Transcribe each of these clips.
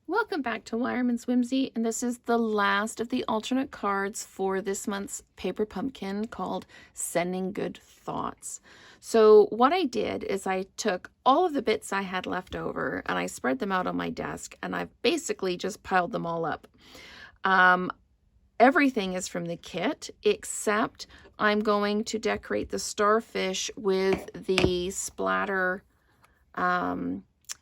Welcome back to Wireman's Whimsy, and this is the last of the alternate cards for this month's paper pumpkin called Sending Good Thoughts. So what I did is I took all of the bits I had left over and I spread them out on my desk, and I've basically just piled them all up. Everything is from the kit, except I'm going to decorate the starfish with the splatter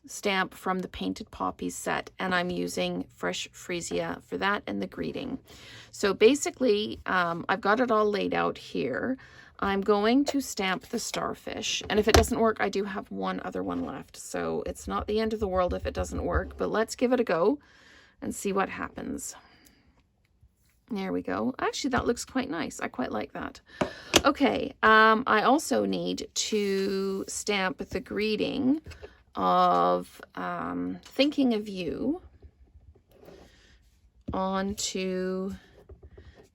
stamp from the Painted Poppies set, and I'm using fresh freesia for that and the greeting. So basically, I've got it all laid out here. I'm going to stamp the starfish, and if it doesn't work, I do have one other one left, so it's not the end of the world if it doesn't work, but let's give it a go and see what happens. There we go. Actually, that looks quite nice. I quite like that. Okay, I also need to stamp the greeting of Thinking of You onto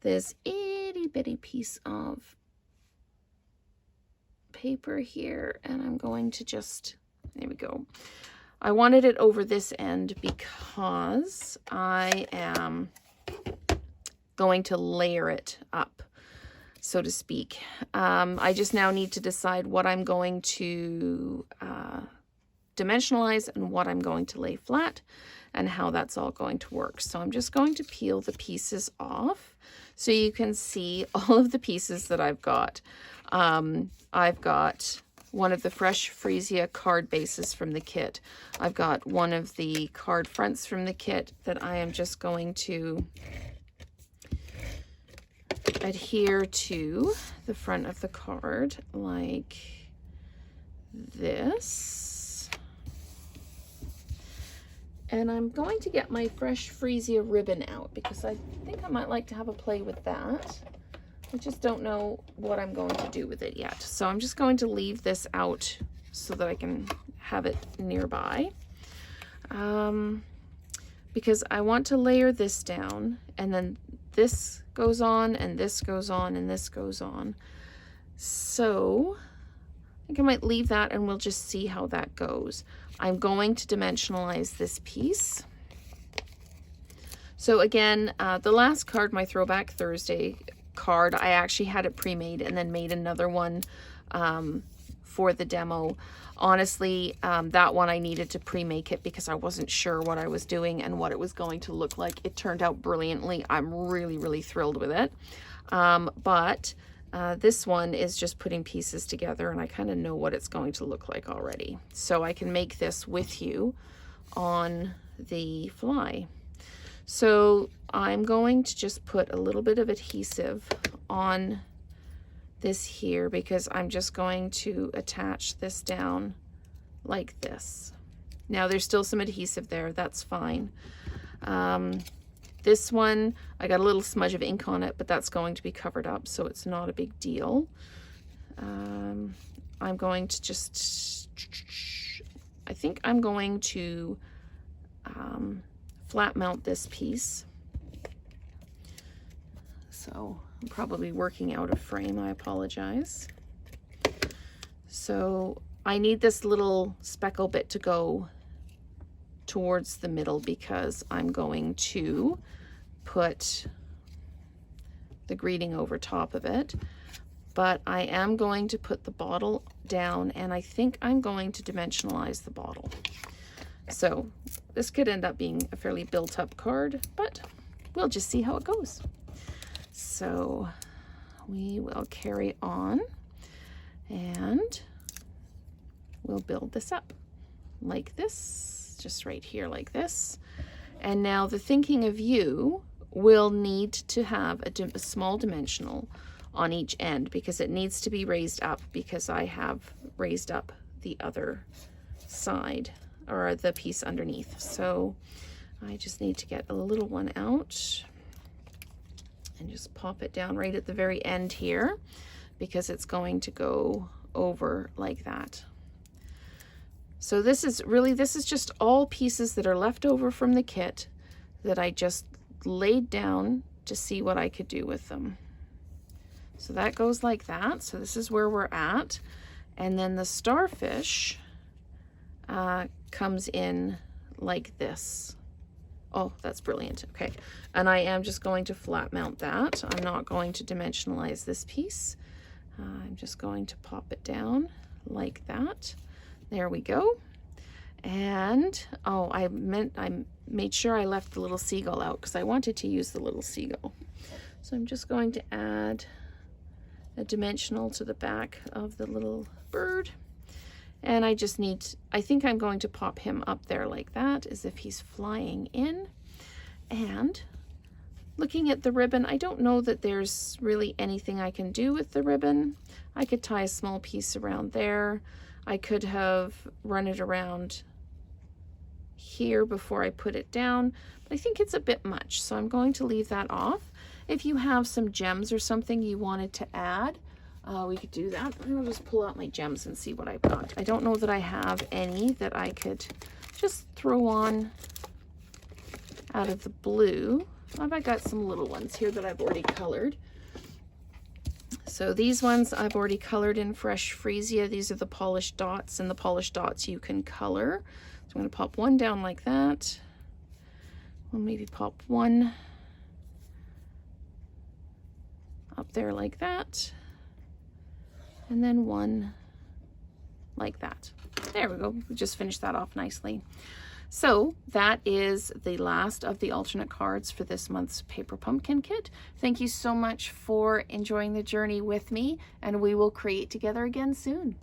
this itty bitty piece of paper here, and I'm going to just, there we go. I wanted it over this end because I am going to layer it up, so to speak. I just now need to decide what I'm going to dimensionalize and what I'm going to lay flat and how that's all going to work. So I'm just going to peel the pieces off so you can see all of the pieces that I've got. I've got one of the fresh freesia card bases from the kit. I've got one of the card fronts from the kit that I am just going to adhere to the front of the card like this. And I'm going to get my fresh freesia ribbon out because I think I might like to have a play with that. I just don't know what I'm going to do with it yet. So I'm just going to leave this out so that I can have it nearby. Because I want to layer this down, and then this goes on, and this goes on, and this goes on. So I think I might leave that and we'll just see how that goes. I'm going to dimensionalize this piece. So again, the last card, my Throwback Thursday card, I actually had it pre-made and then made another one for the demo. Honestly, that one I needed to pre-make it because I wasn't sure what I was doing and what it was going to look like. It turned out brilliantly. I'm really, really thrilled with it. But this one is just putting pieces together, and I kind of know what it's going to look like already. So I can make this with you on the fly. So I'm going to just put a little bit of adhesive on this here because I'm just going to attach this down like this. Now there's still some adhesive there, that's fine. This one, I got a little smudge of ink on it, but that's going to be covered up, so it's not a big deal. I'm going to just, I think I'm going to flat mount this piece. So I'm probably working out of frame, I apologize. So I need this little speckle bit to go towards the middle because I'm going to put the greeting over top of it, but I am going to put the bottle down, and I think I'm going to dimensionalize the bottle. So this could end up being a fairly built up card, but we'll just see how it goes. So we will carry on and we'll build this up like this, just right here like this. And now the Thinking of You will need to have a small dimensional on each end because it needs to be raised up because I have raised up the other side or the piece underneath. So I just need to get a little one out and just pop it down right at the very end here because it's going to go over like that. So this is just all pieces that are left over from the kit that I just laid down to see what I could do with them. So that goes like that. So this is where we're at. And then the starfish comes in like this. Oh, that's brilliant. Okay. And I am just going to flat mount that. I'm not going to dimensionalize this piece. I'm just going to pop it down like that. There we go. And, oh, I made sure I left the little seagull out because I wanted to use the little seagull. So I'm just going to add a dimensional to the back of the little bird. And I just need, I think I'm going to pop him up there like that, as if he's flying in. And looking at the ribbon, I don't know that there's really anything I can do with the ribbon. I could tie a small piece around there. I could have run it around here before I put it down, but I think it's a bit much, so I'm going to leave that off. If you have some gems or something you wanted to add, we could do that. I'll just pull out my gems and see what I've got. I don't know that I have any that I could just throw on out of the blue. I've got some little ones here that I've already colored. So these ones I've already colored in Fresh Freesia. These are the polished dots, and the polished dots you can color. So I'm going to pop one down like that. We'll maybe pop one up there like that. And then one like that. There we go. We just finished that off nicely. So that is the last of the alternate cards for this month's Paper Pumpkin Kit. Thank you so much for enjoying the journey with me, and we will create together again soon.